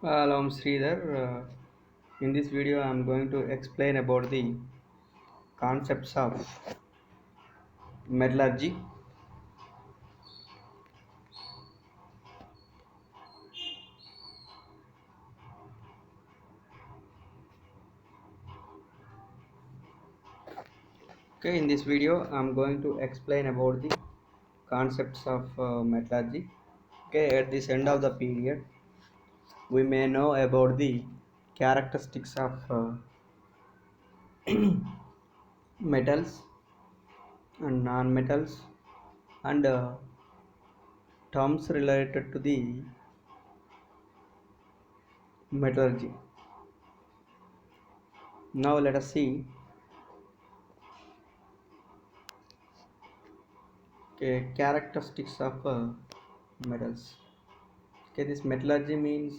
Hello, I'm Sridhar. In this video, I'm going to explain about the concepts of metallurgy. Okay, in this video, I'm going to explain about the concepts of metallurgy. Okay, at this end of the period, we may know about the characteristics of metals and non-metals and terms related to the metallurgy. Now, let us see. Okay, characteristics of metals. Okay, this metallurgy means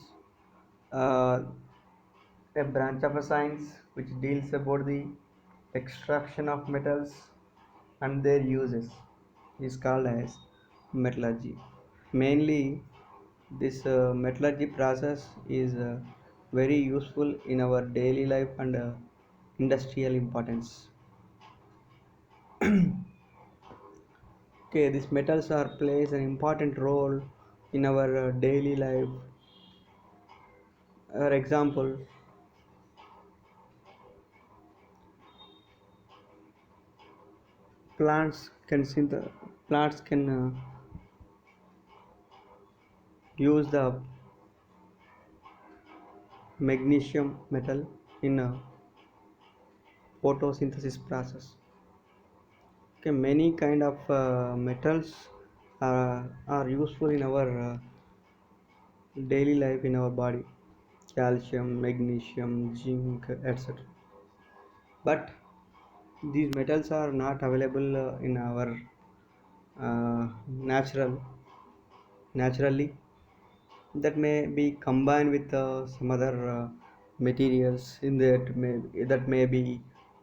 uh, a branch of a science which deals about the extraction of metals and their uses is called as metallurgy. Mainly, this metallurgy process is very useful in our daily life and industrial importance. Okay, these metals are plays an important role in our daily life. For example, plants can use the magnesium metal in a photosynthesis process. Okay, many kind of metals are useful in our daily life in our body. Calcium, magnesium, zinc, etc. But these metals are not available in our naturally. That may be combined with some other materials in that may be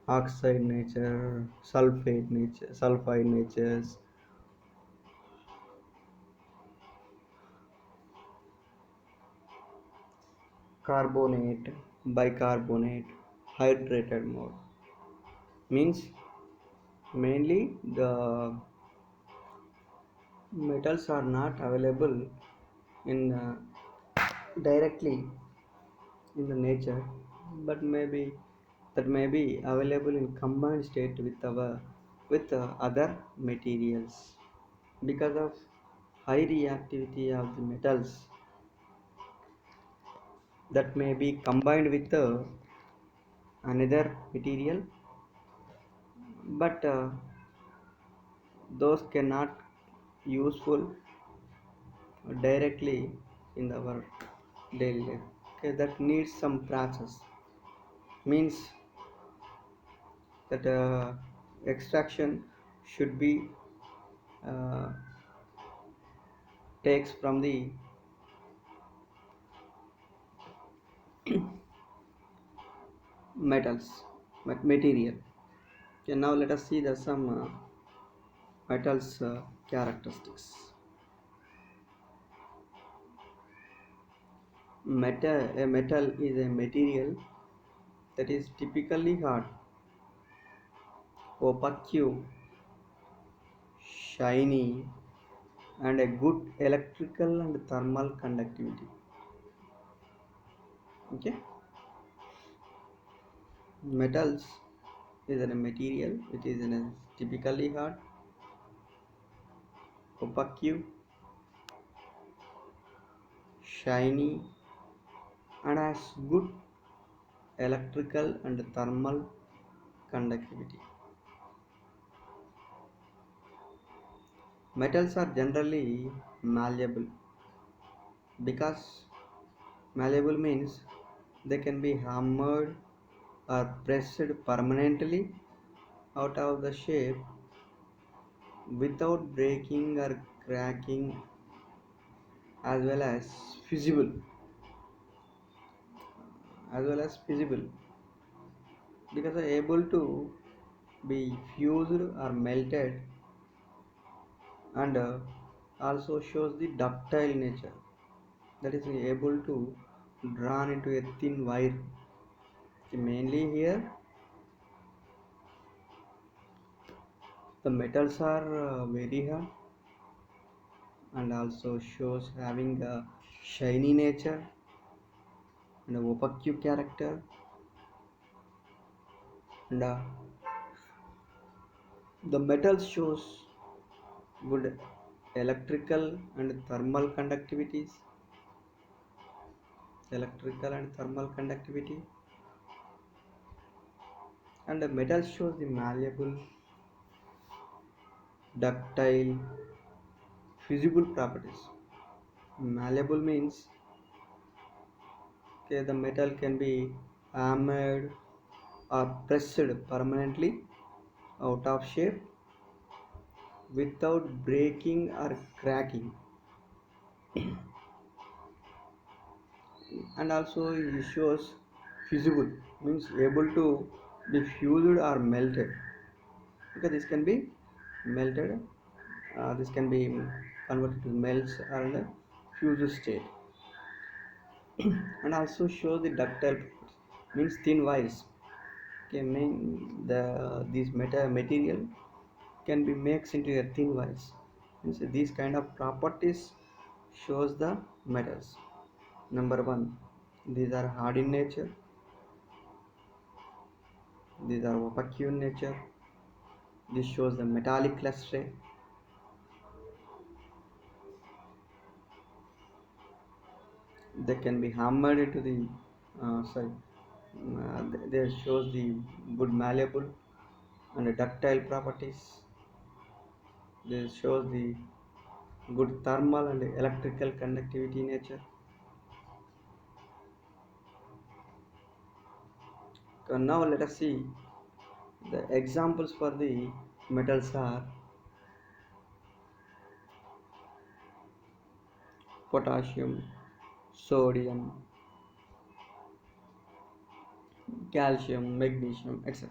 oxide nature, sulfide natures, carbonate, bicarbonate, hydrated mode. Means mainly the metals are not available in directly in the nature, but maybe that may be available in combined state with other materials because of high reactivity of the metals that may be combined with another material, but those cannot useful directly in our daily life. Okay, that needs some process. Means that extraction should be uh, takes from the material. Okay, now let us see the some metals characteristics. A metal is a material that is typically hard, opaque, shiny, and a good electrical and thermal conductivity. Okay, metals is a material. It is typically hard, opaque, shiny, and has good electrical and thermal conductivity. Metals are generally malleable because malleable means they can be hammered or pressed permanently out of the shape without breaking or cracking, as well as feasible because they are able to be fused or melted, and also shows the ductile nature, that is able to drawn into a thin wire. Mainly here, the metals are very hard and also shows having a shiny nature and a opaque character, and the metal shows good electrical and thermal conductivities, electrical and thermal conductivity, and the metal shows the malleable, ductile, fusible properties. Malleable means, okay, the metal can be hammered or pressed permanently out of shape without breaking or cracking, and also it shows fusible means able to be fused or melted. Okay, this can be melted, this can be converted to melts or in a fused state, and also show the ductile properties, means thin wires. Okay, mean this material can be mixed into a thin wires, means these kind of properties shows the metals. Number one, these are hard in nature, these are opaque in nature, this shows the metallic luster, they can be hammered into the sorry they shows the good malleable and ductile properties, this shows the good thermal and electrical conductivity nature. So now let us see the examples for the metals are potassium, sodium, calcium, magnesium, etc.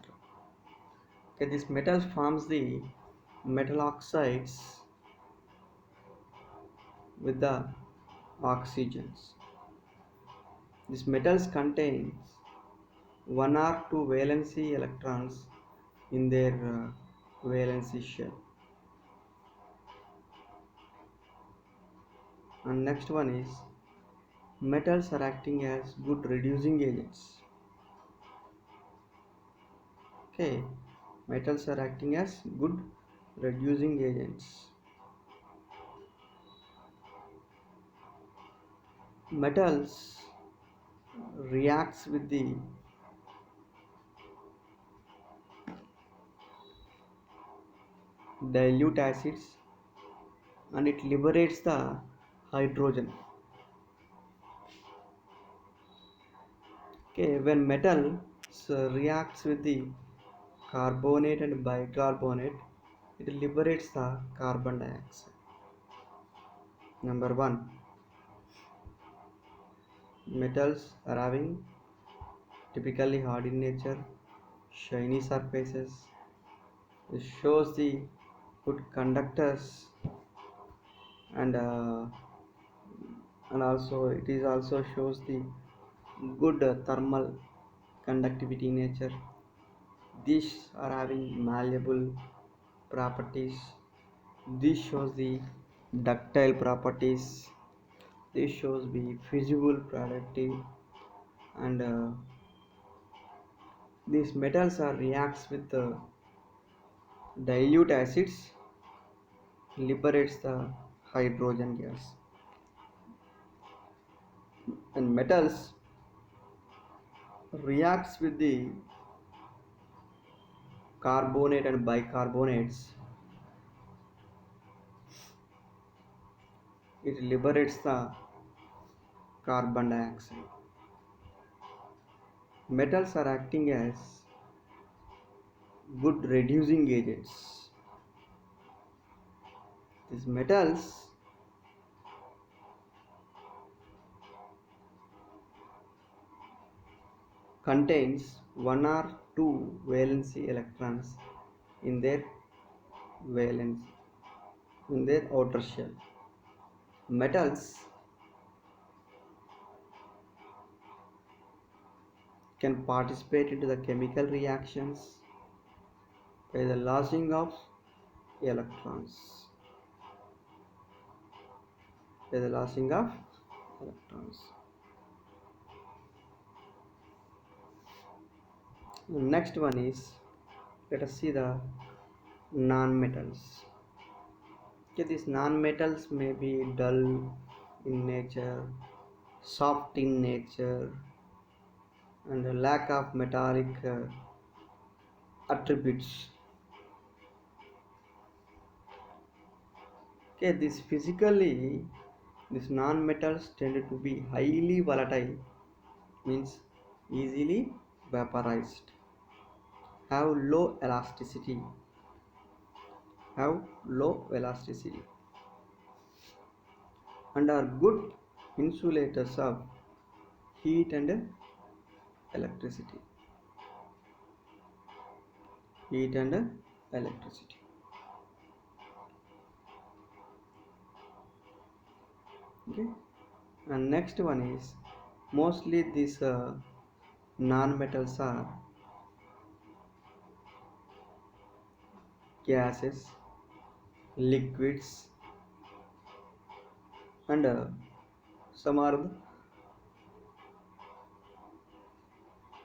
Okay, this metal forms the metal oxides with the oxygens. These metals contains one or two valency electrons in their valency shell. And next one is metals are acting as good reducing agents. Okay, metals are acting as good reducing agents. Metals reacts with the dilute acids and it liberates the hydrogen. Okay, when metal reacts with the carbonate and bicarbonate, it liberates the carbon dioxide. Number one, metals are having typically hard in nature, shiny surfaces. It shows the good conductors, and also it is also shows the good thermal conductivity nature. These are having malleable properties. This shows the ductile properties. This shows the fusible property, and these metals are reacts with the dilute acids, liberates the hydrogen gas. And metals reacts with the carbonate and bicarbonates, it liberates the carbon dioxide. Metals are acting as good reducing agents. These metals contains one or two valency electrons in their valence in their outer shell. Metals can participate into the chemical reactions by the losing of electrons. By the losing of electrons. Next one is, let us see the non-metals. Okay, these non-metals may be dull in nature, soft in nature, and a lack of metallic attributes. Okay, this physically, these non-metals tend to be highly volatile, means easily vaporized, have low elasticity, have low elasticity, and are good insulators of heat and electricity. Heat and electricity. Okay, and next one is, mostly these non-metals are gases, liquids, and some are the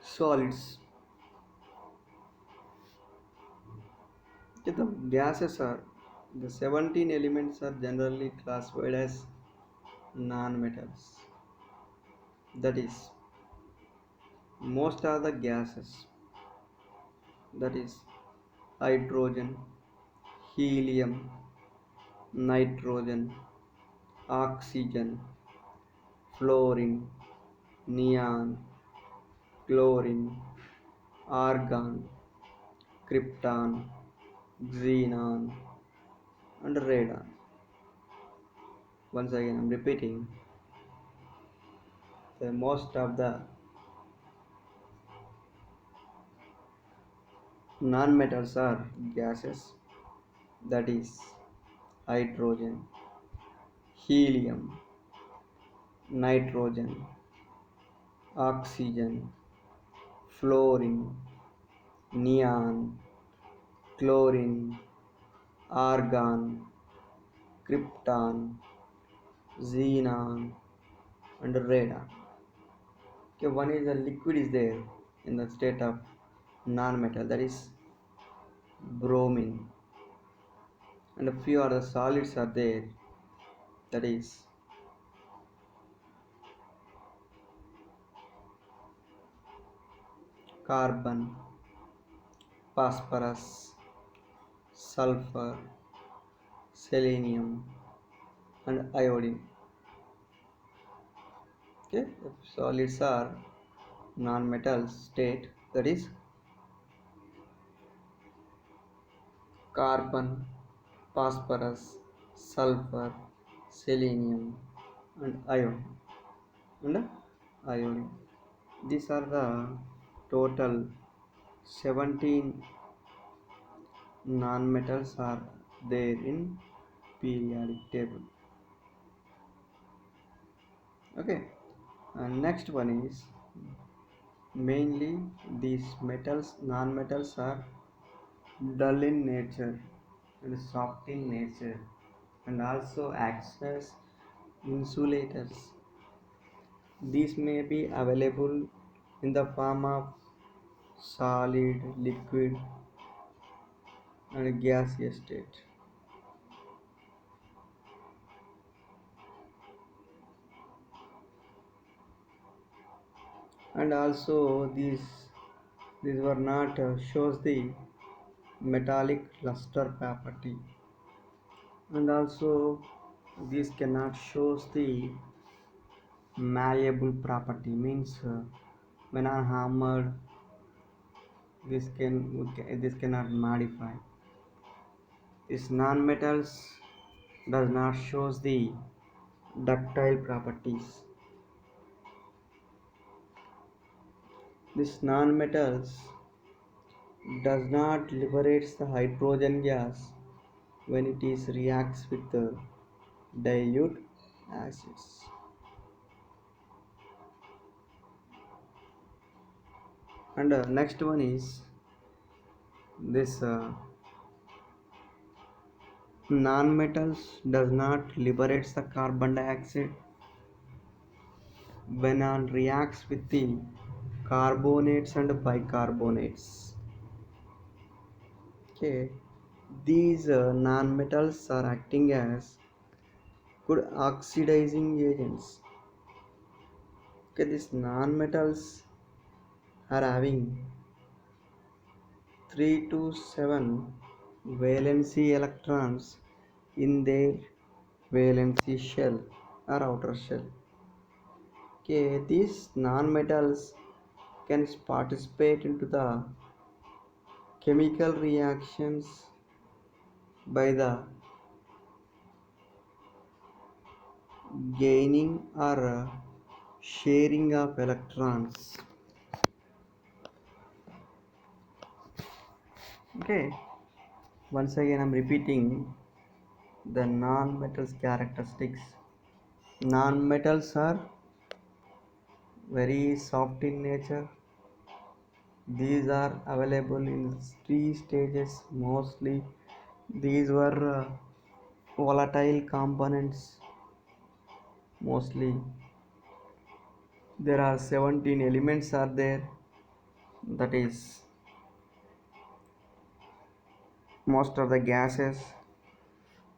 solids. Okay, the gases are, the 17 elements are generally classified as non-metals. That is, most are the gases. That is, hydrogen, helium, nitrogen, oxygen, fluorine, neon, chlorine, argon, krypton, xenon, and radon. Once again, I'm repeating, the most of the non-metals are gases, that is, hydrogen, helium, nitrogen, oxygen, fluorine, neon, chlorine, argon, krypton, xenon, and radon. Okay, one is a liquid is there in the state of non-metal, that is bromine, and a few other solids are there, that is carbon, phosphorus, sulfur, selenium, and iodine. Okay, the solids are non-metal state, that is carbon, phosphorus, sulfur, selenium, and iodine. And iodine. These are the total 17 non-metals are there in periodic table. Okay, and next one is, mainly these metals, non-metals are dull in nature and soft in nature, and also acts as insulators. These may be available in the form of solid, liquid, and gaseous state. And also these were not shows the metallic luster property, and also this cannot shows the malleable property, means when are hammered, this cannot modify. This non-metals does not shows the ductile properties. This non-metals does not liberates the hydrogen gas when it is reacts with the dilute acids. And next one is this non-metals does not liberates the carbon dioxide when it reacts with the carbonates and bicarbonates. Okay, these non-metals are acting as good oxidizing agents. Okay, these non-metals are having 3 to 7 valency electrons in their valency shell or outer shell. Okay, these non-metals can participate into the chemical reactions by the gaining or sharing of electrons. Okay, once again I'm repeating the non-metals characteristics. Non-metals are very soft in nature. These are available in three stages mostly. These were volatile components mostly. There are 17 elements are there, that is most of the gases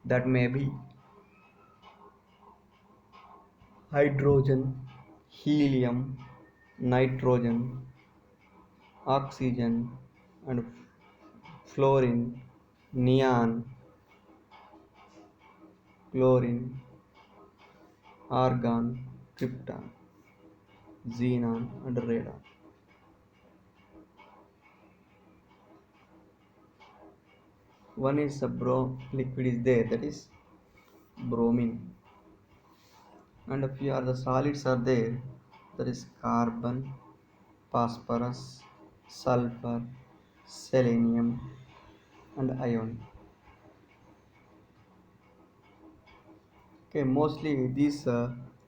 that may be hydrogen, helium, nitrogen, oxygen, and fluorine, neon, chlorine, argon, krypton, xenon, and radon. One is a liquid is there, that is bromine, and a few other solids are there, that is carbon, phosphorus, sulfur, selenium, and iron. Okay, mostly these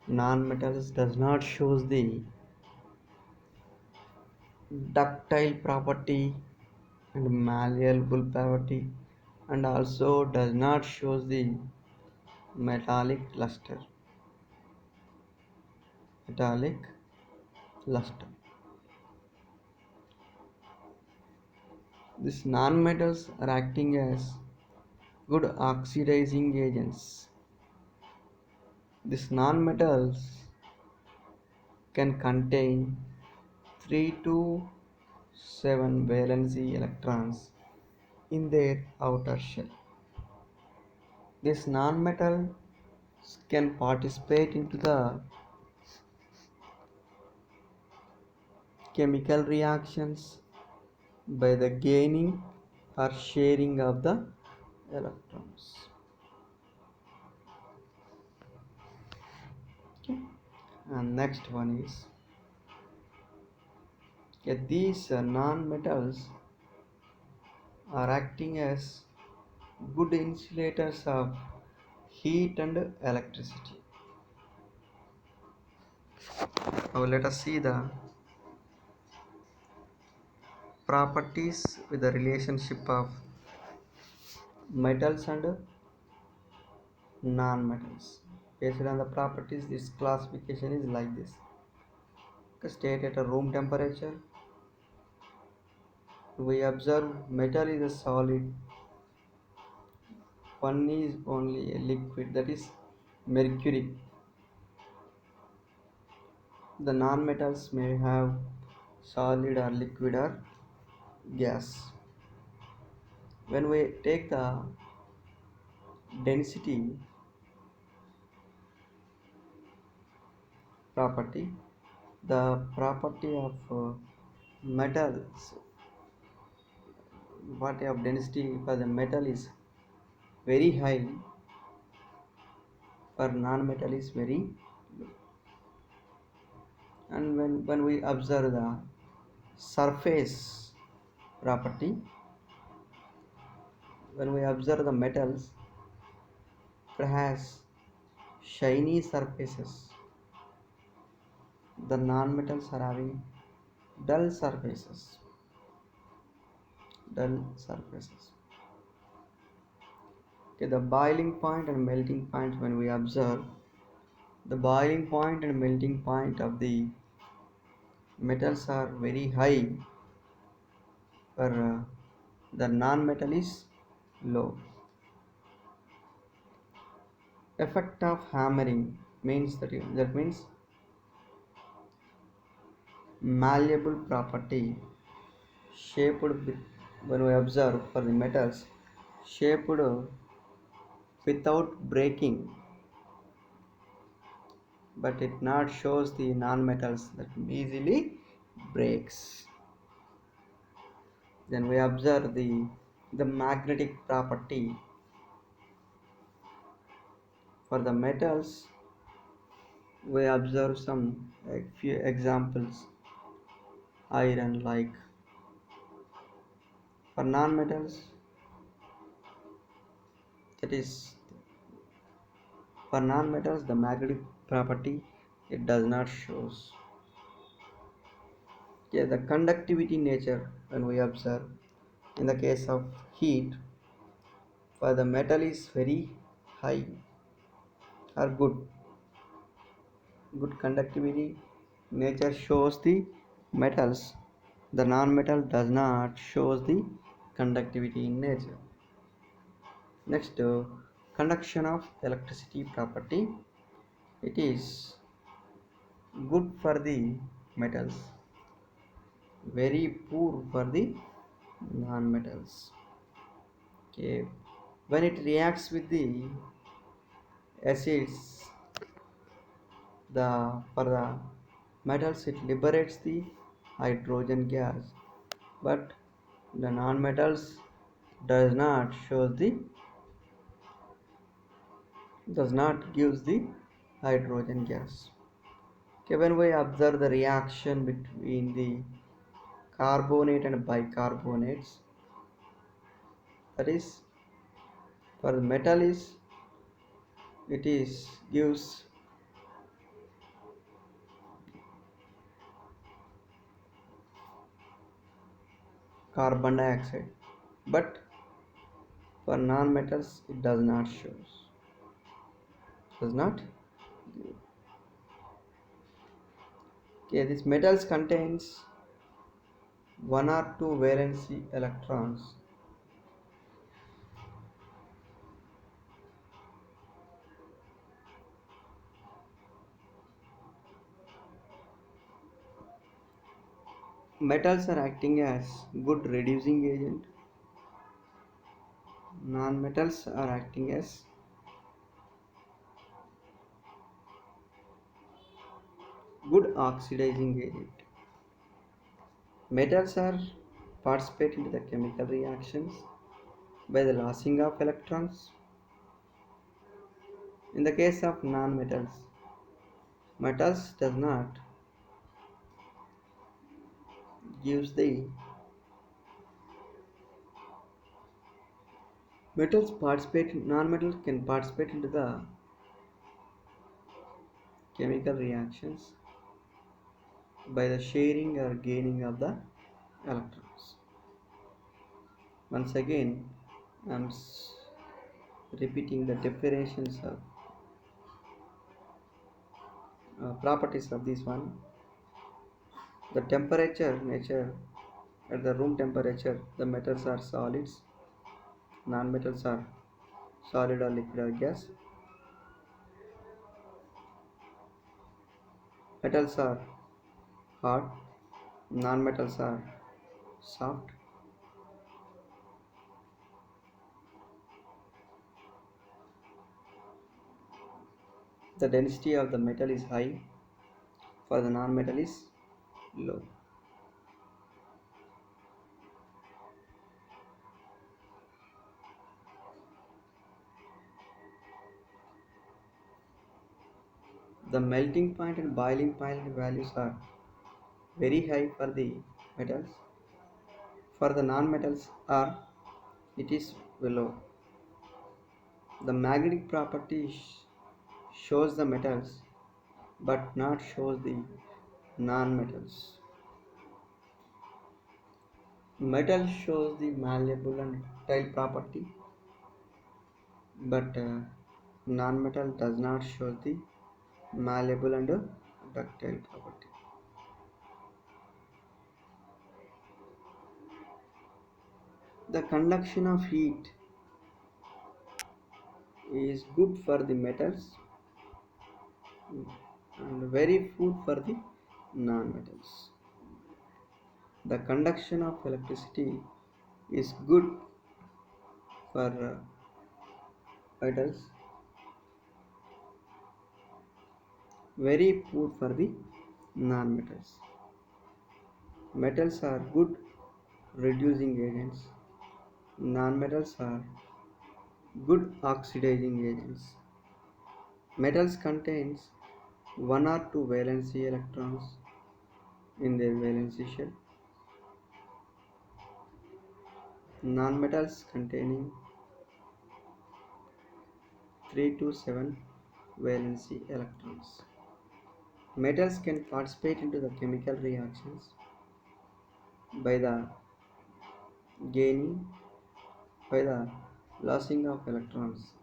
non-metals does not shows the ductile property and malleable property, and also does not shows the metallic luster. Metallic luster. These non-metals are acting as good oxidizing agents. These non-metals can contain 3 to 7 valency electrons in their outer shell. This non-metal can participate into the chemical reactions by the gaining or sharing of the electrons. Okay. And next one is, these non-metals are acting as good insulators of heat and electricity. Now let us see the properties with the relationship of metals and non-metals. Based on the properties, this classification is like this. State at a room temperature, we observe metal is a solid, one is only a liquid, that is mercury. The non-metals may have solid or liquid or gas. When we take the density property, the property of metals, what of density for the metal is very high, for non-metal is very low. And when we observe the surface property, when we observe the metals, it has shiny surfaces. The non-metals are having dull surfaces. Dull surfaces. Okay, the boiling point and melting point, when we observe the boiling point and melting point of the metals are very high, for the non-metal is low. Effect of hammering means that means malleable property shaped when we observe for the metals shaped without breaking, but it not shows the non-metals that easily breaks. Then we observe the magnetic property for the metals. We observe some a few examples. Iron, like for non-metals, that is, for non-metals the magnetic property it does not shows. Yeah, the conductivity nature, when we observe in the case of heat, for the metal is very high or good conductivity nature shows the metals, the non-metal does not shows the conductivity in nature. Next, conduction of electricity property, it is good for the metals, very poor for the non-metals. Okay, when it reacts with the acids, the for the metals it liberates the hydrogen gas, but the non-metals does not shows the does not gives the hydrogen gas. Okay, when we observe the reaction between the carbonate and bicarbonates, that is, for the metal is it is gives carbon dioxide, but for non-metals it does not. Okay, these metals contains one or two valency electrons. Metals are acting as good reducing agent. Non-metals are acting as good oxidizing agent. Metals are participate in the chemical reactions by the losing of electrons. In the case of non-metals, metals does not gives the metals participate non-metals can participate into the chemical reactions by the sharing or gaining of the electrons. Once again, I'm repeating the definitions of properties of this one. The temperature nature, at the room temperature the metals are solids, non-metals are solid or liquid or gas. Metals are hard, non-metals are soft. The density of the metal is high, for the non-metal is low. The melting point and boiling point values are very high for the metals. For the non-metals are it is below. The magnetic property shows the metals but not shows the non-metals. Metal shows the malleable and ductile property, but non-metal does not show the malleable and ductile property. The conduction of heat is good for the metals and very good for the non-metals. The conduction of electricity is good for metals, very poor for the non-metals. Metals are good reducing agents. Non-metals are good oxidizing agents. Metals contains one or two valency electrons in their valency shell. Non-metals containing 3 to 7 valency electrons. Metals can participate into the chemical reactions by the gaining by the losing of electrons.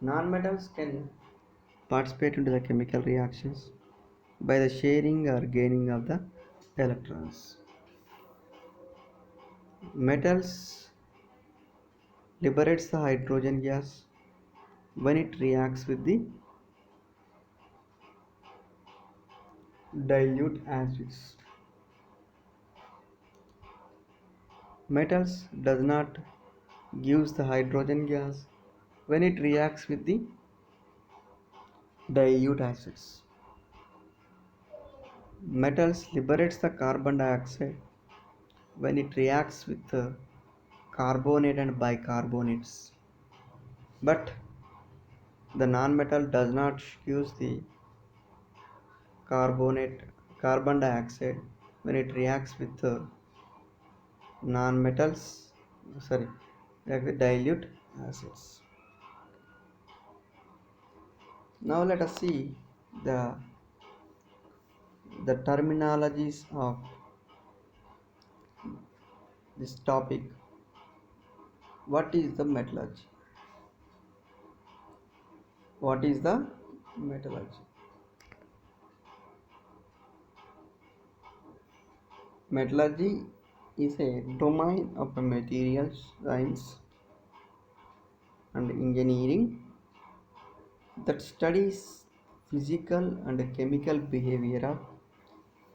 Non-metals can participate into the chemical reactions by the sharing or gaining of the electrons. Metals liberates the hydrogen gas when it reacts with the dilute acids. Metals does not gives the hydrogen gas when it reacts with the dilute acids. Metals liberates the carbon dioxide when it reacts with the carbonate and bicarbonates. But the nonmetal does not use the carbonate carbon dioxide when it reacts with the nonmetals sorry react with dilute acids. Now let us see the the terminologies of this topic. What is the metallurgy? What is the metallurgy? Metallurgy is a domain of materials science and engineering that studies physical and chemical behavior of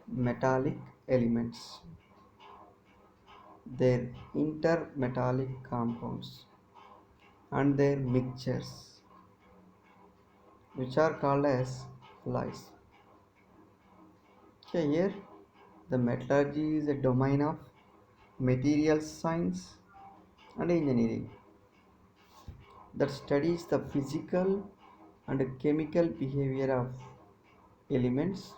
metallic elements, their intermetallic compounds, and their mixtures, which are called as alloys. Okay, here the metallurgy is a domain of materials science and engineering that studies the physical and chemical behavior of elements,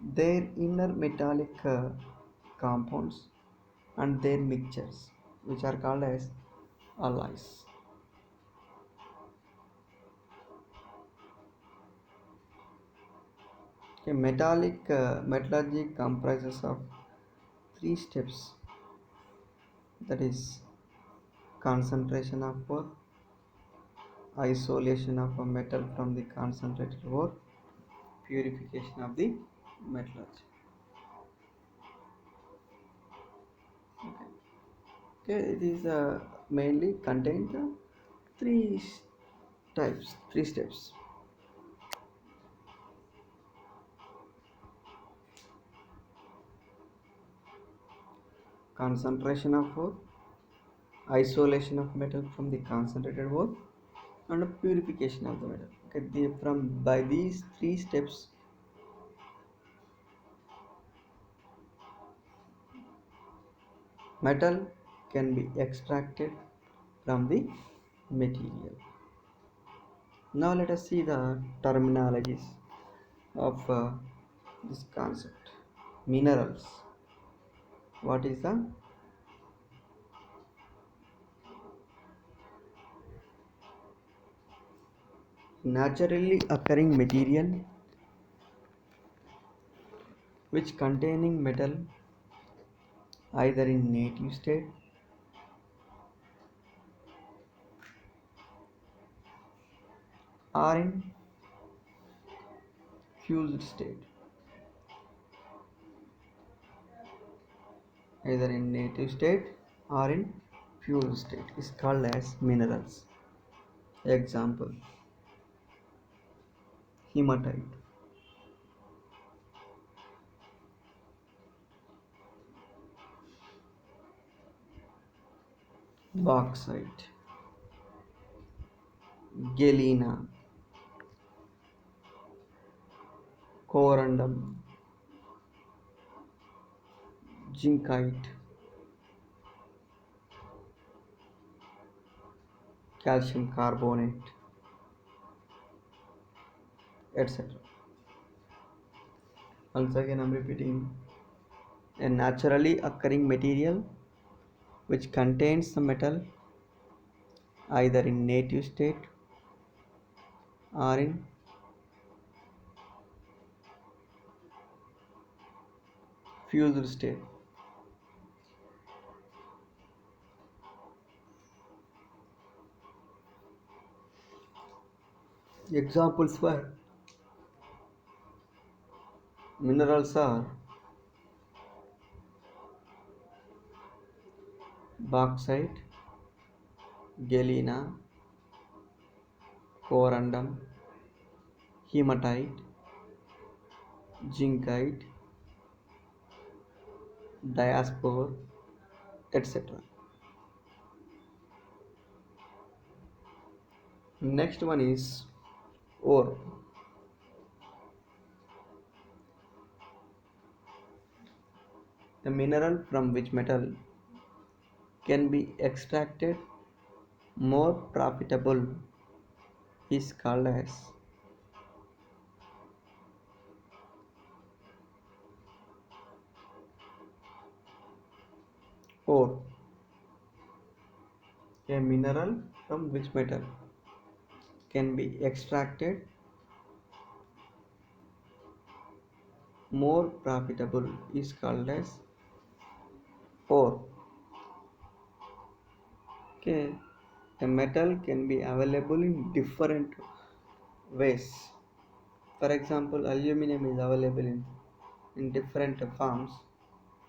their inner metallic compounds, and their mixtures, which are called as alloys. Okay, metallurgy comprises of three steps, that is concentration of ore, isolation of a metal from the concentrated ore, purification of the metallurgy. Okay, it is mainly contained the three types, three steps. Concentration of ore, isolation of metal from the concentrated ore, and a purification of the metal. Okay, from by these three steps, metal can be extracted from the material. Now let us see the terminologies of this concept. Minerals. What is the naturally occurring material which containing metal either in native state or in fused state, either in native state or in fused state is called as minerals. Example: hematite, bauxite, galena, corundum, zincite, calcium carbonate, etc. Once again, I'm repeating: a naturally occurring material which contains the metal either in native state or in fused state. Examples for minerals are bauxite, galena, corundum, hematite, zincite, diaspore, etc. Next one is ore. A mineral from which metal can be extracted more profitable is called as ore. A mineral from which metal can be extracted more profitable is called as ore. Okay, a metal can be available in different ways. For example, aluminum is available in different forms,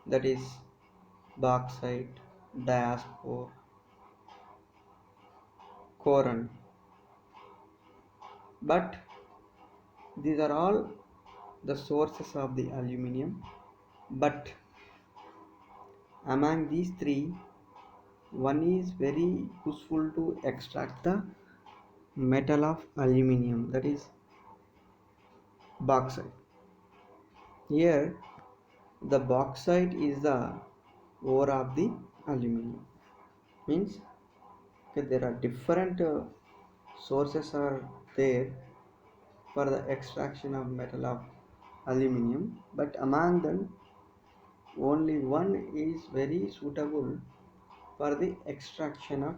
that is bauxite, diaspore, corund. But these are all the sources of the aluminum. But among these three, one is very useful to extract the metal of aluminum, that is bauxite. Here, the bauxite is the ore of the aluminum. Means okay, there are different sources are there for the extraction of metal of aluminum, but among them only one is very suitable for the extraction of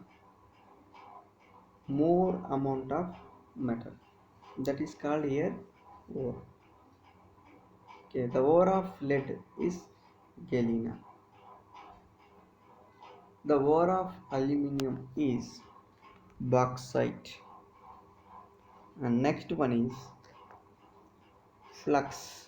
more amount of metal, that is called here ore. Okay, the ore of lead is galena. The ore of aluminum is bauxite. And next one is flux.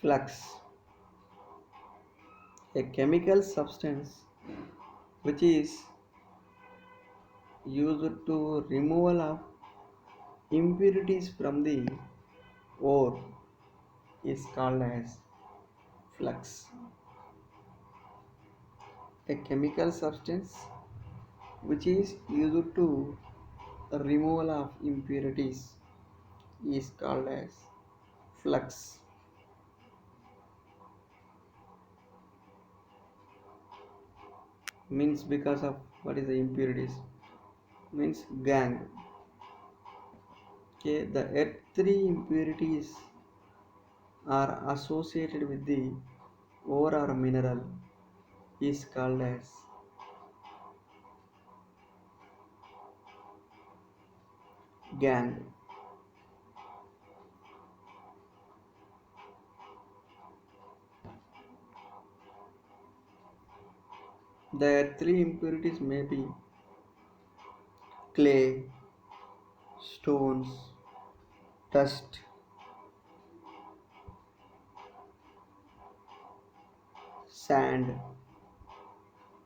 Flux, a chemical substance which is used to removal of impurities from the ore, is called as flux. A chemical substance which is used to removal of impurities is called as flux. Means because of what is the impurities? Means gang. Okay, the earth three impurities are associated with the ore or mineral is called as Gang. The three impurities may be clay, stones, dust, sand,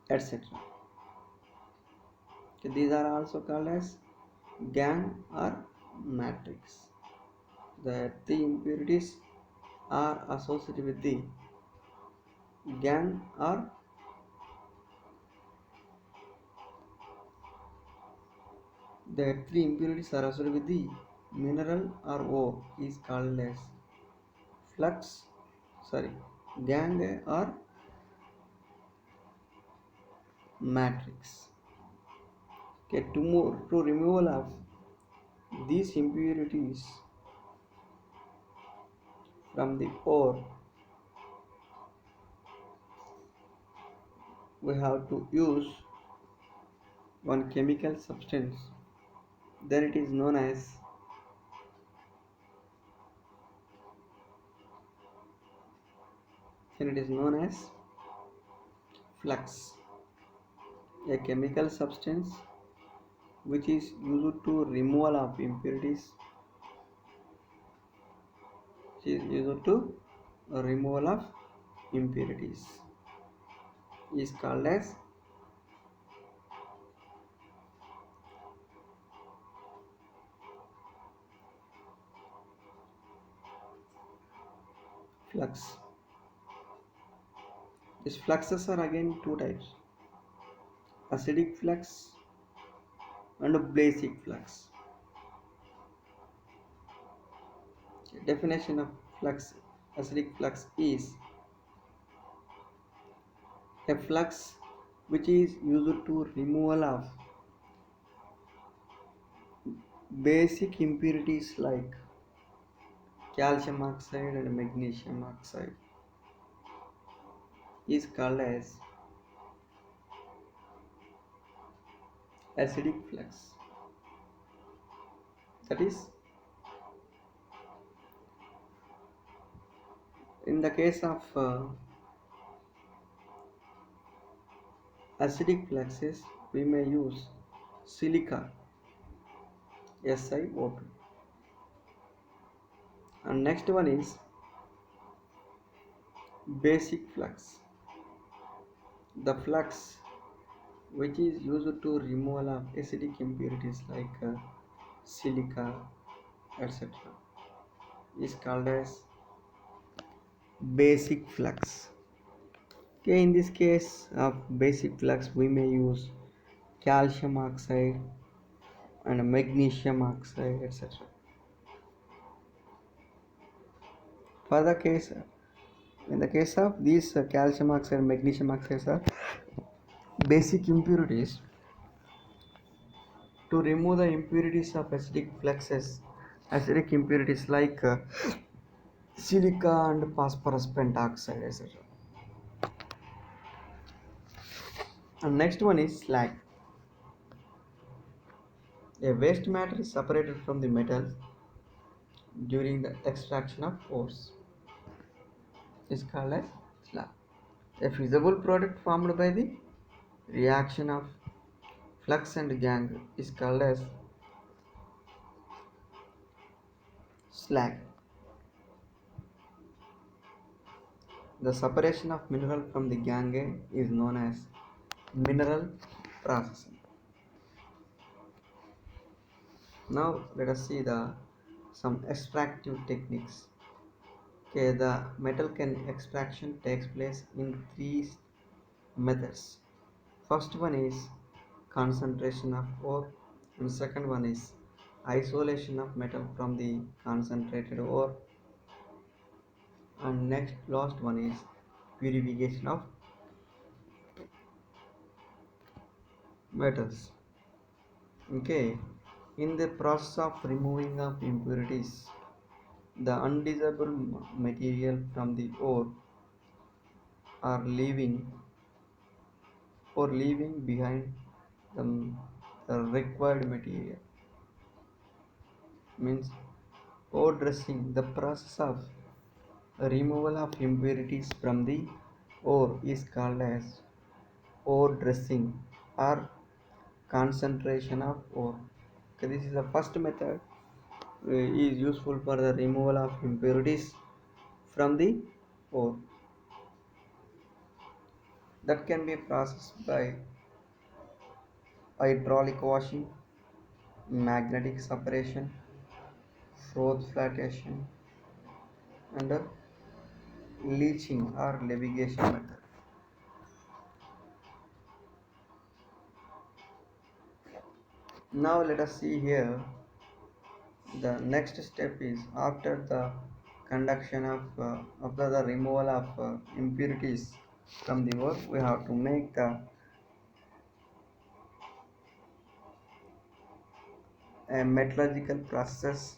etc. Okay, these are also called as gang or matrix. The three impurities are associated with the gang or the three impurities are associated with the mineral or ore is called as flux, sorry, gang or matrix. Okay, to removal of these impurities from the ore, we have to use one chemical substance. Then it is known as flux, a chemical substance which is used to removal of impurities. Which is used to removal of impurities is called as flux. These fluxes are again two types: acidic flux and basic flux. Definition of flux: acidic flux is a flux which is used to removal of basic impurities like calcium oxide and magnesium oxide is called as acidic flux. That is, in the case of acidic fluxes, we may use silica SiO2. And next one is basic flux. The flux which is used to removal of acidic impurities like silica, etc. is called as basic flux. Okay, in this case of basic flux, we may use calcium oxide and magnesium oxide, etc. For the case, in the case of these calcium oxide and magnesium oxides are basic impurities. To remove the impurities of acidic impurities like silica and phosphorus pentoxide, etc. And next one is slag. A waste matter is separated from the metals during the extraction of ores. Is called as slag. A fusible product formed by the reaction of flux and gangue is called as slag. The separation of mineral from the gangue is known as mineral processing. Now let us see the some extractive techniques. Okay, the metal can extraction takes place in three methods. First one is concentration of ore, and second one is isolation of metal from the concentrated ore, and next last one is purification of metals. Okay, in the process of removing of impurities, the undesirable material from the ore are leaving behind the, the required material. means ore dressing. The process of removal of impurities from the ore is called as ore dressing or concentration of ore. Okay, this is the first method is useful for the removal of impurities from the ore that can be processed by hydraulic washing, magnetic separation, froth flotation, and leaching or levitation method. Now let us see here the next step is after the conduction of after the removal of impurities from the ore, we have to make the metallurgical process,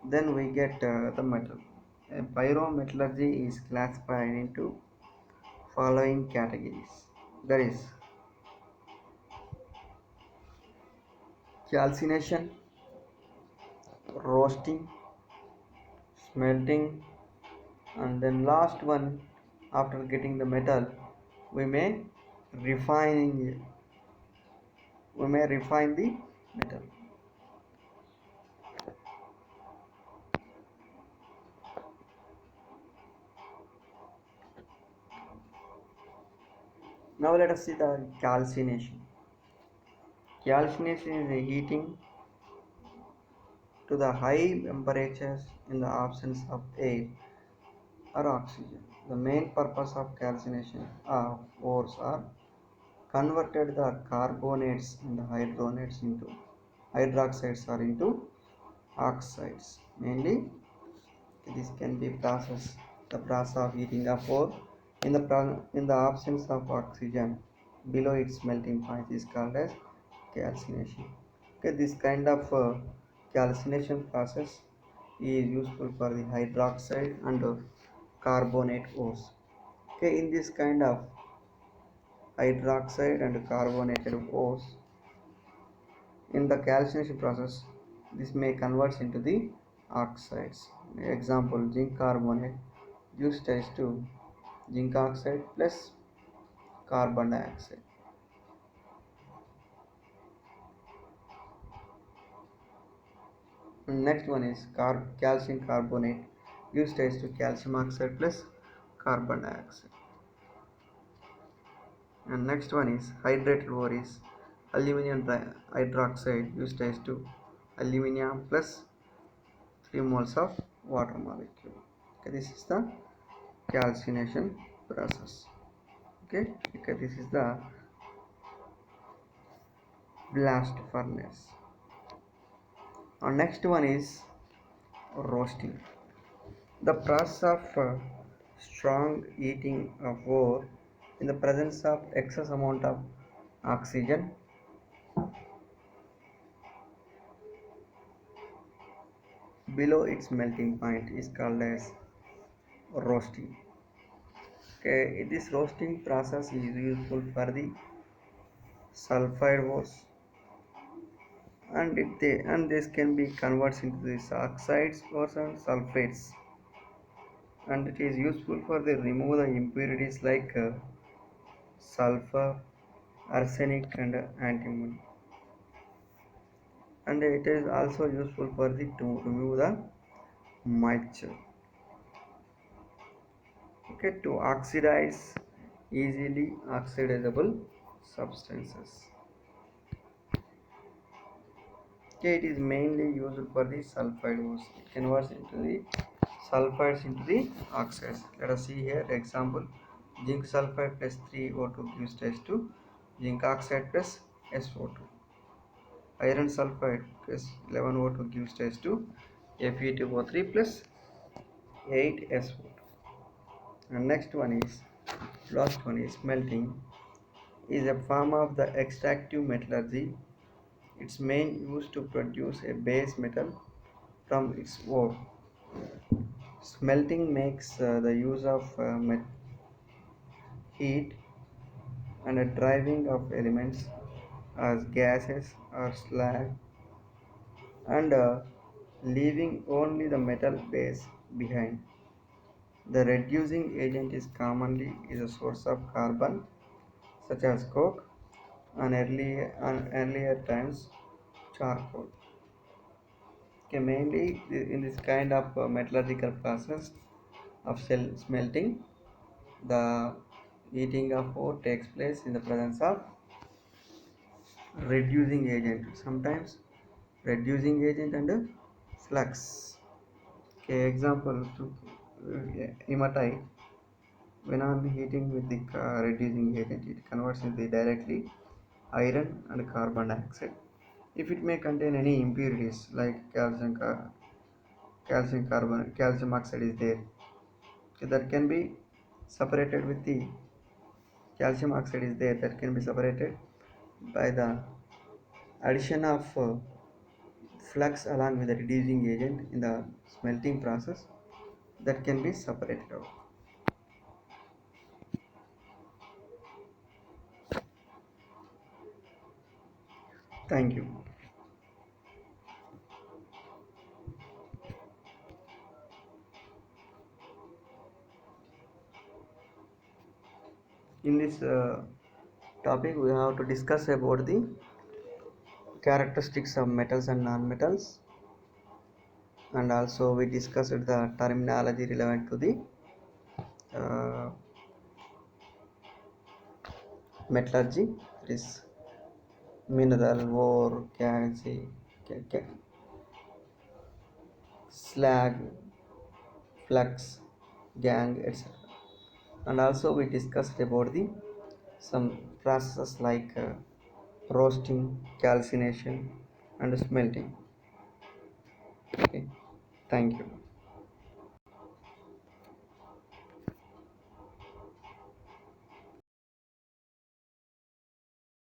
then we get the metal. Pyrometallurgy is classified into following categories, that is calcination, roasting, smelting, and then last one, after getting the metal, we may refining we may refine the metal. Now let us see the calcination. Calcination is a heating to the high temperatures in the absence of air or oxygen. The main purpose of calcination of ores are converted the carbonates and hydronates into hydroxides or into oxides. Mainly this can be processed. The process of heating of ore in the absence of oxygen below its melting point is called as calcination. Okay, this kind of calcination process is useful for the hydroxide and carbonate ores. Okay, in this kind of hydroxide and carbonated ores, in the calcination process, this may convert into the oxides. Example, zinc carbonate gives rise to zinc oxide plus carbon dioxide. And next one is calcium carbonate gives rise to calcium oxide plus carbon dioxide. And next one is hydrated ore is aluminum hydroxide gives rise to aluminum plus 3 moles of water molecule. Okay, this is the calcination process. Okay, this is the blast furnace. Our next one is roasting. The process of strong heating of ore in the presence of excess amount of oxygen below its melting point is called as roasting. Okay, this roasting process is useful for the sulfide ores, and this can be converted into these oxides or some sulfates, and it is useful for the remove the impurities like sulfur, arsenic, and antimony, and it is also useful for the to remove the moisture. Okay, to oxidize easily oxidizable substances. Okay, it is mainly used for the sulfide ores. It converts into the sulfides into the oxides. Let us see here example, zinc sulfide plus 3O2 gives rise to zinc oxide plus SO2. Iron sulfide plus 11O2 gives rise to Fe2O3 plus 8SO2. And next one is last one is smelting is a form of the extractive metallurgy. Its main use to produce a base metal from its ore. Smelting makes the use of heat and a driving of elements as gases or slag and leaving only the metal base behind. The reducing agent is commonly is a source of carbon, such as coke, and earlier times charcoal. Okay, mainly in this kind of metallurgical process of smelting, the heating of ore takes place in the presence of reducing agent. Sometimes reducing agent and flux. Okay, example to hematite. When on heating with the reducing agent, it converts into directly iron and carbon dioxide. If it may contain any impurities like calcium oxide is there, so that can be separated with the calcium oxide is there that can be separated by the addition of flux along with the reducing agent in the smelting process that can be separated out. Thank you. In this topic, we have to discuss about the characteristics of metals and non-metals, and also we discussed the terminology relevant to the uh, metallurgy. It is mineral, ore, slag, flux, gang, etc. And also we discussed about the some processes like roasting, calcination, and smelting. Okay, thank you.